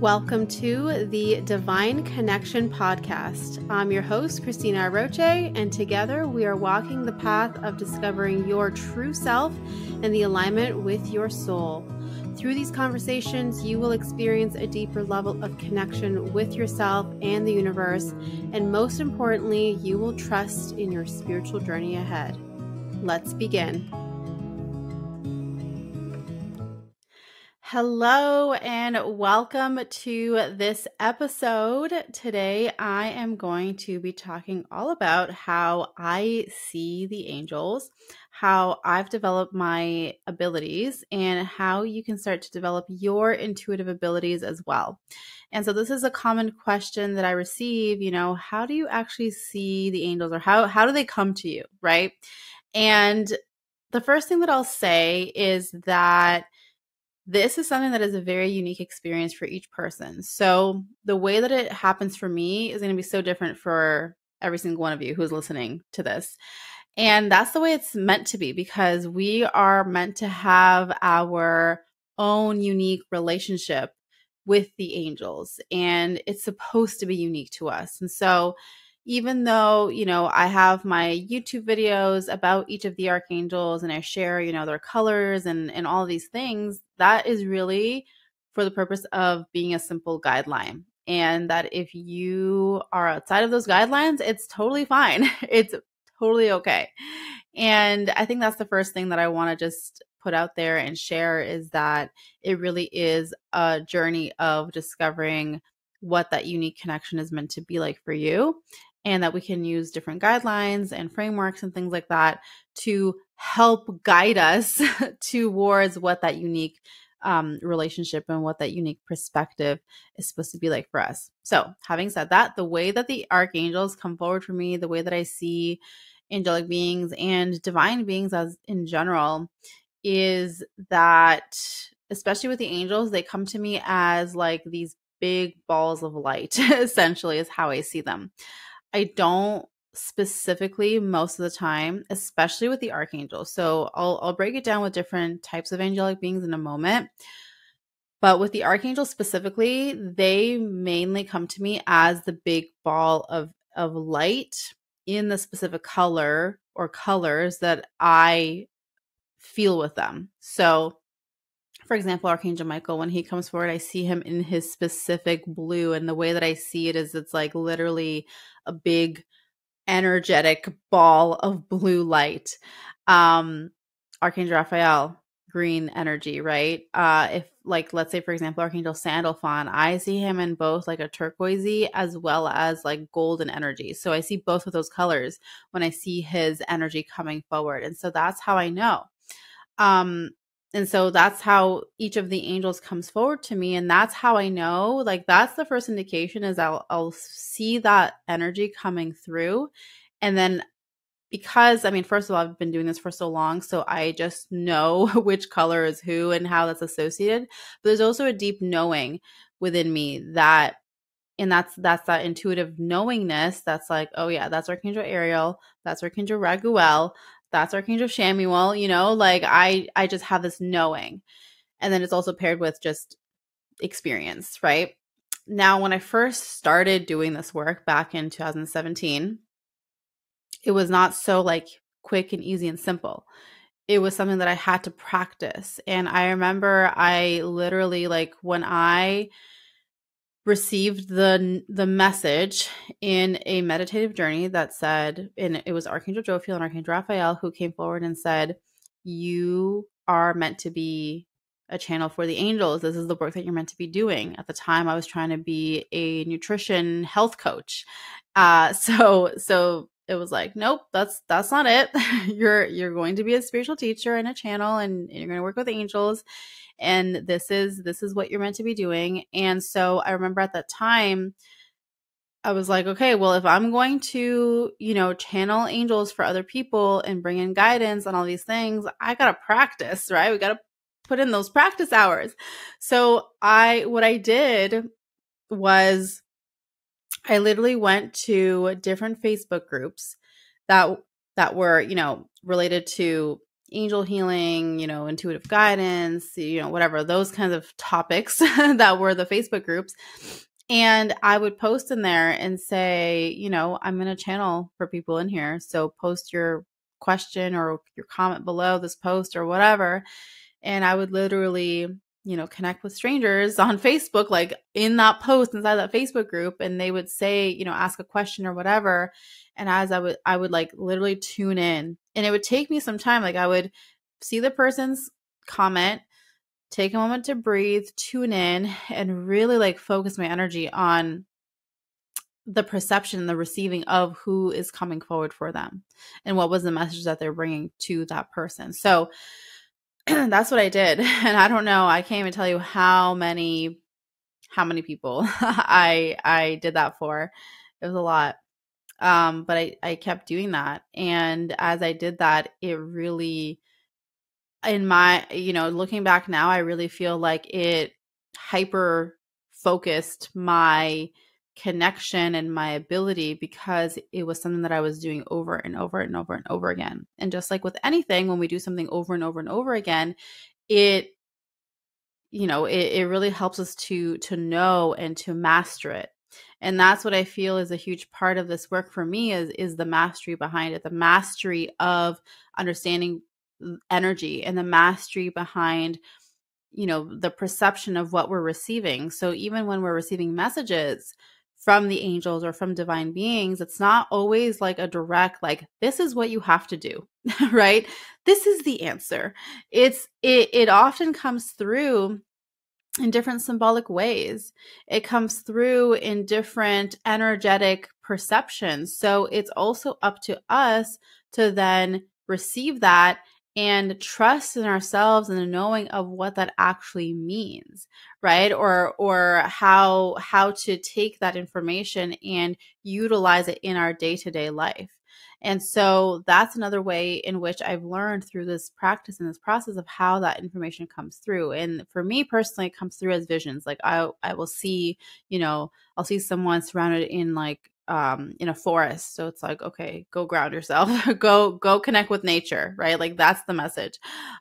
Welcome to the Divine Connection Podcast. I'm your host, Cristina Aroche, and together we are walking the path of discovering your true self and the alignment with your soul. Through these conversations, you will experience a deeper level of connection with yourself and the universe, and most importantly, you will trust in your spiritual journey ahead. Let's begin. Hello and welcome to this episode. Today I am going to be talking all about how I see the angels, how I've developed my abilities, and how you can start to develop your intuitive abilities as well. And so this is a common question that I receive, how do you actually see the angels, or how do they come to you, right? And the first thing that I'll say is that this is something that is a very unique experience for each person. So the way that it happens for me is going to be so different for every single one of you who's listening to this. And that's the way it's meant to be, because we are meant to have our own unique relationship with the angels, and it's supposed to be unique to us. And so even though, I have my YouTube videos about each of the archangels and I share, their colors and all of these things, that is really for the purpose of being a simple guideline. And that if you are outside of those guidelines, it's totally fine. It's totally okay. And I think that's the first thing that I want to just put out there and share, is that it really is a journey of discovering what that unique connection is meant to be like for you. And that we can use different guidelines and frameworks and things like that to help guide us towards what that unique relationship and what that unique perspective is supposed to be like for us. So having said that, the way that the archangels come forward for me, the way that I see angelic beings and divine beings as in general, is that, especially with the angels, they come to me as like these big balls of light, essentially, is how I see them. I don't specifically most of the time, especially with the archangels. So I'll break it down with different types of angelic beings in a moment. But with the archangels specifically, they mainly come to me as the big ball of light in the specific color or colors that I feel with them. So for example, Archangel Michael, when he comes forward, I see him in his specific blue. And the way that I see it is it's like literally a big energetic ball of blue light. Archangel Raphael, green energy, right? If like, let's say, for example, Archangel Sandalphon, I see him in both like a turquoisey as well as like golden energy. So I see both of those colors when I see his energy coming forward. And so that's how I know. And so that's how each of the angels comes forward to me. And that's how I know, like, that's the first indication, is I'll see that energy coming through. And then because, first of all, I've been doing this for so long, so I just know which color is who and how that's associated. But there's also a deep knowing within me that, and that's that intuitive knowingness that's like, oh yeah, that's Archangel Ariel, that's Archangel Raguel, that's Archangel Shamuel, like I just have this knowing. And then it's also paired with just experience, right? Now, when I first started doing this work back in 2017, it was not so like quick and easy and simple. It was something that I had to practice. And I remember I literally, like, when I received the message in a meditative journey that said, and it was Archangel Jophiel and Archangel Raphael who came forward and said, you are meant to be a channel for the angels. This is the work that you're meant to be doing. At the time, I was trying to be a nutrition health coach. So it was like, nope, that's not it. You're going to be a spiritual teacher and a channel, and you're going to work with angels. And this is what you're meant to be doing. And so I remember at that time, I was like, okay, well, if I'm going to, channel angels for other people and bring in guidance on all these things, I got to practice, right? We got to put in those practice hours. So what I did was I literally went to different Facebook groups that were, related to angel healing, intuitive guidance, whatever, those kinds of topics that were the Facebook groups. And I would post in there and say, I'm going to channel for people in here. So post your question or your comment below this post or whatever. And I would literally, connect with strangers on Facebook, like in that post inside that Facebook group. And they would say, ask a question or whatever. And as I would like literally tune in, and it would take me some time. Like I would see the person's comment, take a moment to breathe, tune in, and really like focus my energy on the perception, the receiving of who is coming forward for them and what was the message that they're bringing to that person. So that's what I did. And I don't know, I can't even tell you how many people I did that for. It was a lot. But I kept doing that. And as I did that, it really, in my, looking back now, I really feel like it hyper focused my connection and my ability, because it was something that I was doing over and over and over and over again. And just like with anything, when we do something over and over and over again, it really helps us to know and to master it. And that's what I feel is a huge part of this work for me is the mastery behind it, the mastery of understanding energy and the mastery behind, the perception of what we're receiving. So even when we're receiving messages from the angels or from divine beings, it's not always like a direct, like, this is what you have to do, right? This is the answer. It often comes through in different symbolic ways. It comes through in different energetic perceptions. So it's also up to us to then receive that and trust in ourselves and the knowing of what that actually means, right? Or how to take that information and utilize it in our day-to-day life. And so that's another way in which I've learned through this practice and this process of how that information comes through. And for me personally, it comes through as visions. Like I will see, I'll see someone surrounded in like in a forest. So it's like, okay, go ground yourself, go connect with nature, right? Like that's the message.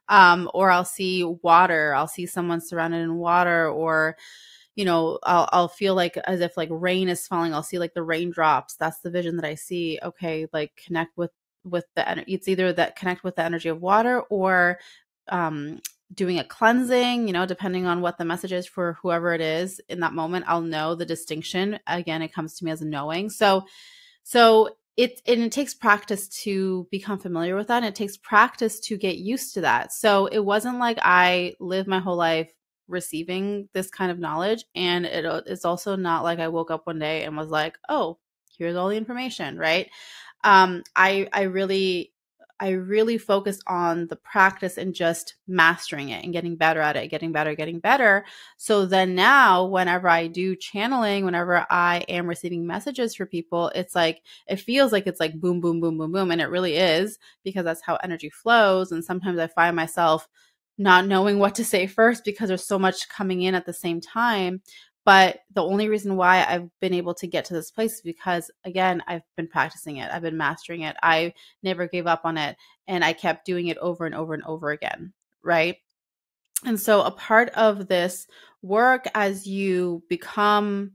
Or I'll see water. I'll see someone surrounded in water, or I'll feel like as if like rain is falling. I'll see like the raindrops. That's the vision that I see. Okay, like connect with the energy. It's either that connect with the energy of water, or doing a cleansing, depending on what the message is for whoever it is in that moment. I'll know the distinction. Again, it comes to me as a knowing. So it takes practice to become familiar with that. And it takes practice to get used to that. So it wasn't like I lived my whole life receiving this kind of knowledge. And it's also not like I woke up one day and was like, oh, here's all the information, right? I really focused on the practice and just mastering it and getting better at it, getting better. So then now, whenever I do channeling, whenever I am receiving messages for people, it's like, it feels like it's like boom, boom, boom, boom, boom. And it really is, because that's how energy flows. And sometimes I find myself not knowing what to say first because there's so much coming in at the same time. But the only reason why I've been able to get to this place is because, again, I've been practicing it. I've been mastering it. I never gave up on it. And I kept doing it over and over and over again, right? And so a part of this work, as you become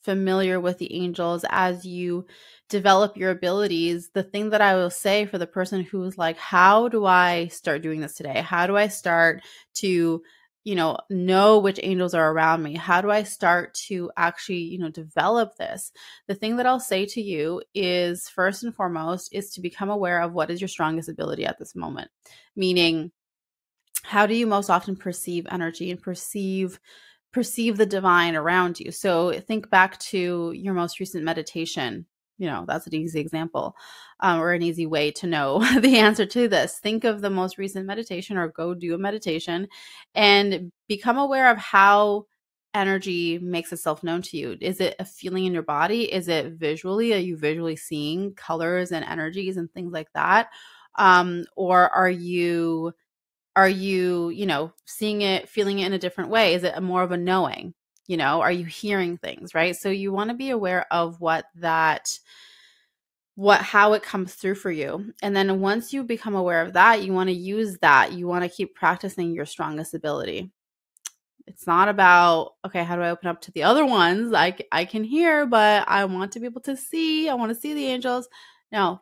familiar with the angels, as you develop your abilities, the thing that I will say for the person who's like, how do I start doing this today? How do I start to, know which angels are around me? How do I start to actually, develop this? The thing that I'll say to you is, first and foremost, is to become aware of what is your strongest ability at this moment. Meaning, how do you most often perceive energy and perceive the divine around you? So think back to your most recent meditation. That's an easy example, or an easy way to know the answer to this. Think of the most recent meditation, or go do a meditation and become aware of how energy makes itself known to you. Is it a feeling in your body? Is it visually? Are you visually seeing colors and energies and things like that? Or are you seeing it, feeling it in a different way? Is it more of a knowing? Are you hearing things, right? So you want to be aware of what that how it comes through for you. And then once you become aware of that, you want to use that. You want to keep practicing your strongest ability. It's not about, okay, how do I open up to the other ones? I can hear, but I want to be able to see. I want to see the angels. No,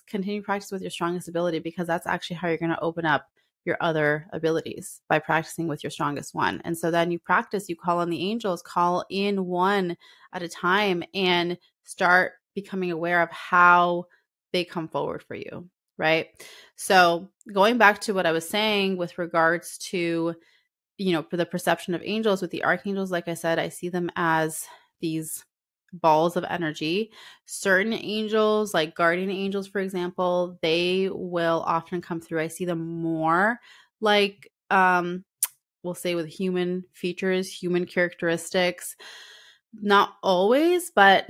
continue practice with your strongest ability, because that's actually how you're going to open up your other abilities, by practicing with your strongest one. And so then you practice, you call on the angels, call in one at a time, and start becoming aware of how they come forward for you, right? So going back to what I was saying with regards to, for the perception of angels, with the archangels, like I said, I see them as these balls of energy. Certain angels, like guardian angels, for example, they will often come through. I see them more like, we'll say, with human features, human characteristics. Not always, but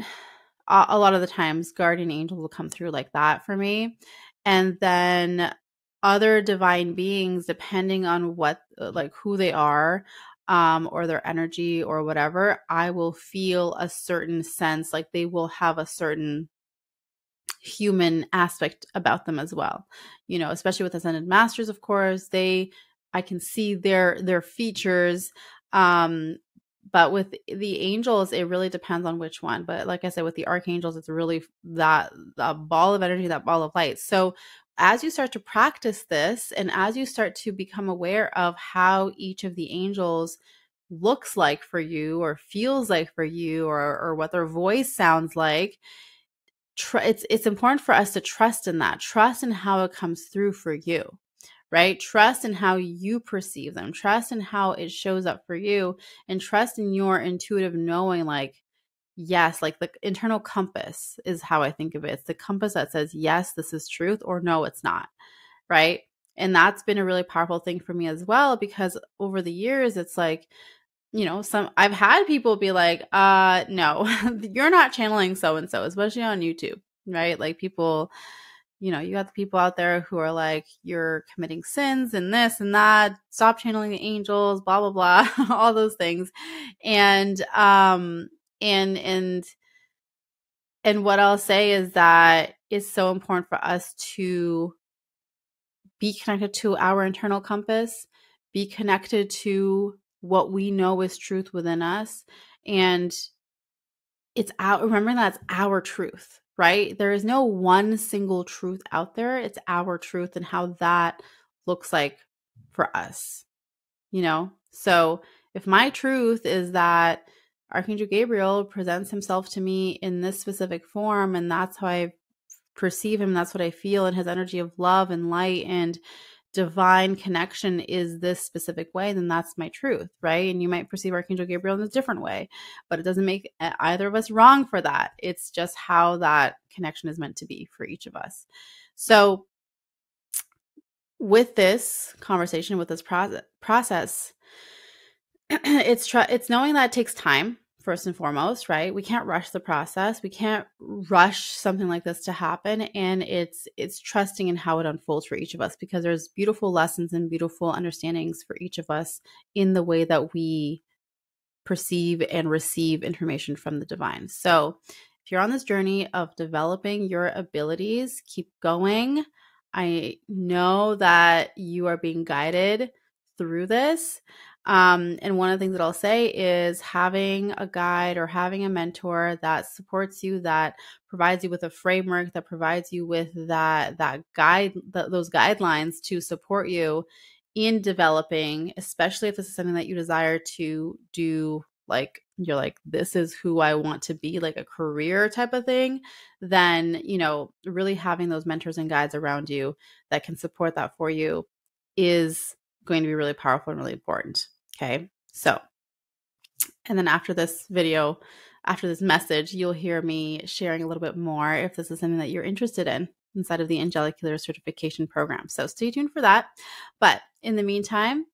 a lot of the times guardian angels will come through like that for me. And then other divine beings, depending on what, like who they are, or their energy or whatever, I will feel a certain sense, like they will have a certain human aspect about them as well. Especially with ascended masters, of course, I can see their features. But with the angels, it really depends on which one. But like I said, with the archangels, it's really that ball of energy, that ball of light. So as you start to practice this, and as you start to become aware of how each of the angels looks like for you, or feels like for you, or what their voice sounds like, it's important for us to trust in that, trust in how it comes through for you, right? Trust in how you perceive them, trust in how it shows up for you, and trust in your intuitive knowing, like, yes, like the internal compass is how I think of it. It's the compass that says, yes, this is truth, or no, it's not, right? And that's been a really powerful thing for me as well, because over the years, it's like, I've had people be like, no, you're not channeling so-and-so, especially on YouTube, right? Like people, you got the people out there who are like, you're committing sins and this and that, stop channeling the angels, blah, blah, blah, all those things. And, and what I'll say is that it's so important for us to be connected to our internal compass, be connected to what we know is truth within us. And remember, that's our truth, right? There is no one single truth out there. It's our truth and how that looks like for us, So if my truth is that Archangel Gabriel presents himself to me in this specific form, and that's how I perceive him, that's what I feel, and his energy of love and light and divine connection is this specific way, then that's my truth, right? And you might perceive Archangel Gabriel in a different way, but it doesn't make either of us wrong for that. It's just how that connection is meant to be for each of us. So with this conversation, with this process, it's knowing that it takes time, first and foremost, right? We can't rush the process. We can't rush something like this to happen. And it's trusting in how it unfolds for each of us, because there's beautiful lessons and beautiful understandings for each of us in the way that we perceive and receive information from the divine. So if you're on this journey of developing your abilities, keep going. I know that you are being guided through this. And one of the things that I'll say is having a guide or having a mentor that supports you, that provides you with a framework, that provides you with that guide, those guidelines to support you in developing, especially if this is something that you desire to do, like you're like, this is who I want to be, like a career type of thing, then, really having those mentors and guides around you that can support that for you is going to be really powerful and really important. Okay. So, and then after this video, after this message, you'll hear me sharing a little bit more if this is something that you're interested in inside of the Angelic Healer Certification Program. So stay tuned for that. But in the meantime,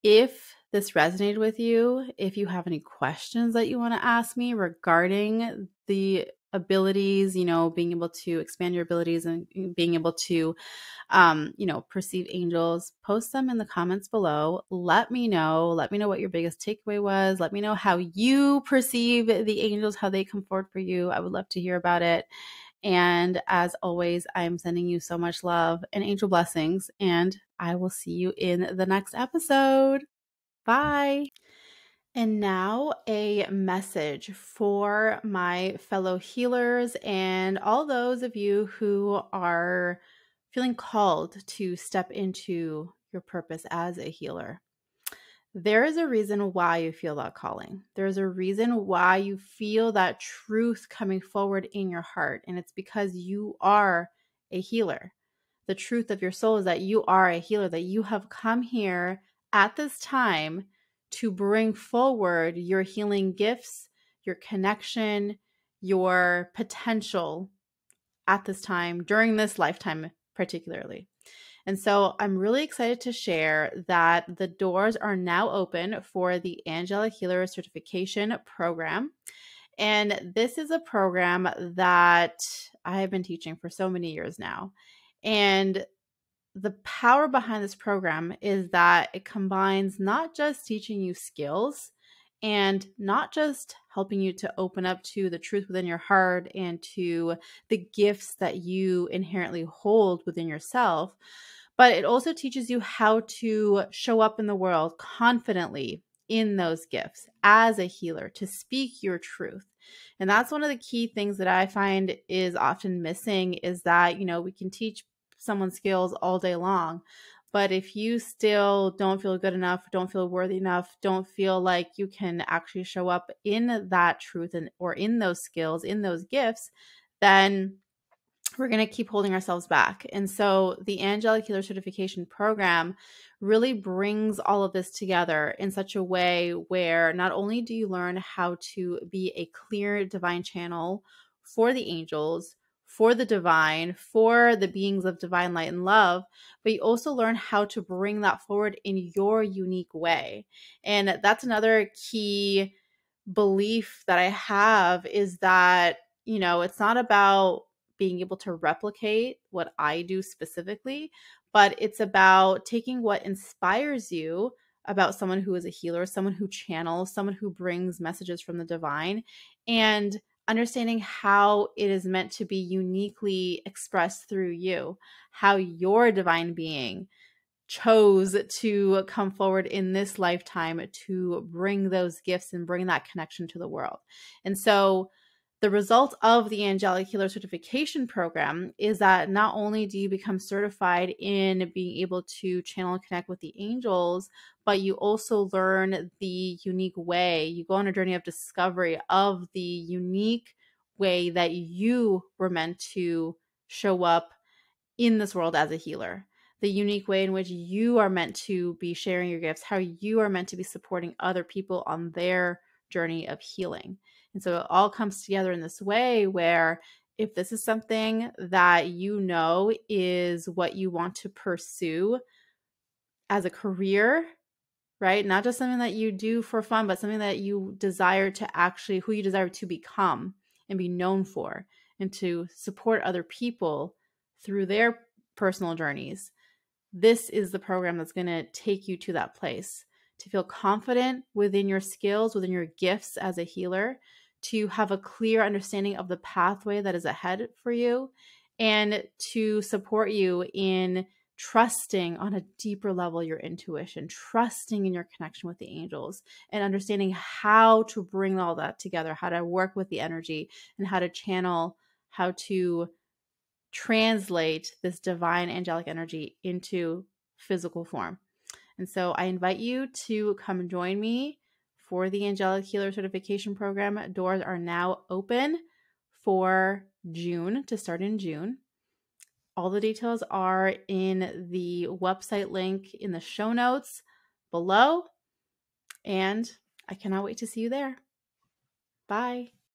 if this resonated with you, if you have any questions that you want to ask me regarding the abilities, being able to expand your abilities and being able to, perceive angels, post them in the comments below. Let me know what your biggest takeaway was. Let me know how you perceive the angels, how they come forward for you. I would love to hear about it. And as always, I'm sending you so much love and angel blessings, and I will see you in the next episode. Bye. And now a message for my fellow healers and all those of you who are feeling called to step into your purpose as a healer. There is a reason why you feel that calling. There's a reason why you feel that truth coming forward in your heart, and it's because you are a healer. The truth of your soul is that you are a healer, that you have come here at this time to bring forward your healing gifts, your connection, your potential at this time, during this lifetime particularly. And so I'm really excited to share that the doors are now open for the Angelic Healer Certification Program. And this is a program that I have been teaching for so many years now. And the power behind this program is that it combines not just teaching you skills and not just helping you to open up to the truth within your heart and to the gifts that you inherently hold within yourself, but it also teaches you how to show up in the world confidently in those gifts as a healer, to speak your truth. And that's one of the key things that I find is often missing, is that, we can teach someone skills all day long, but if you still don't feel good enough, don't feel worthy enough, don't feel like you can actually show up in that truth or in those skills, in those gifts, then we're going to keep holding ourselves back. And so the Angelic Healer Certification Program really brings all of this together in such a way where not only do you learn how to be a clear divine channel for the angels, for the divine, for the beings of divine light and love, but you also learn how to bring that forward in your unique way. And that's another key belief that I have, is that, it's not about being able to replicate what I do specifically, but it's about taking what inspires you about someone who is a healer, someone who channels, someone who brings messages from the divine, and understanding how it is meant to be uniquely expressed through you, how your divine being chose to come forward in this lifetime to bring those gifts and bring that connection to the world. And so the result of the Angelic Healer Certification Program is that not only do you become certified in being able to channel and connect with the angels, but you also learn the unique way. You go on a journey of discovery of the unique way that you were meant to show up in this world as a healer, the unique way in which you are meant to be sharing your gifts, how you are meant to be supporting other people on their journey of healing. And so it all comes together in this way where, if this is something that is what you want to pursue as a career, right? Not just something that you do for fun, but something that you desire to actually, who you desire to become and be known for, and to support other people through their personal journeys. This is the program that's going to take you to that place, to feel confident within your skills, within your gifts as a healer, to have a clear understanding of the pathway that is ahead for you, and to support you in trusting on a deeper level your intuition, trusting in your connection with the angels, and understanding how to bring all that together, how to work with the energy, and how to channel, how to translate this divine angelic energy into physical form. And so I invite you to come join me for the Angelic Healer Certification Program. Doors are now open for June, to start in June. All the details are in the website link in the show notes below, and I cannot wait to see you there. Bye.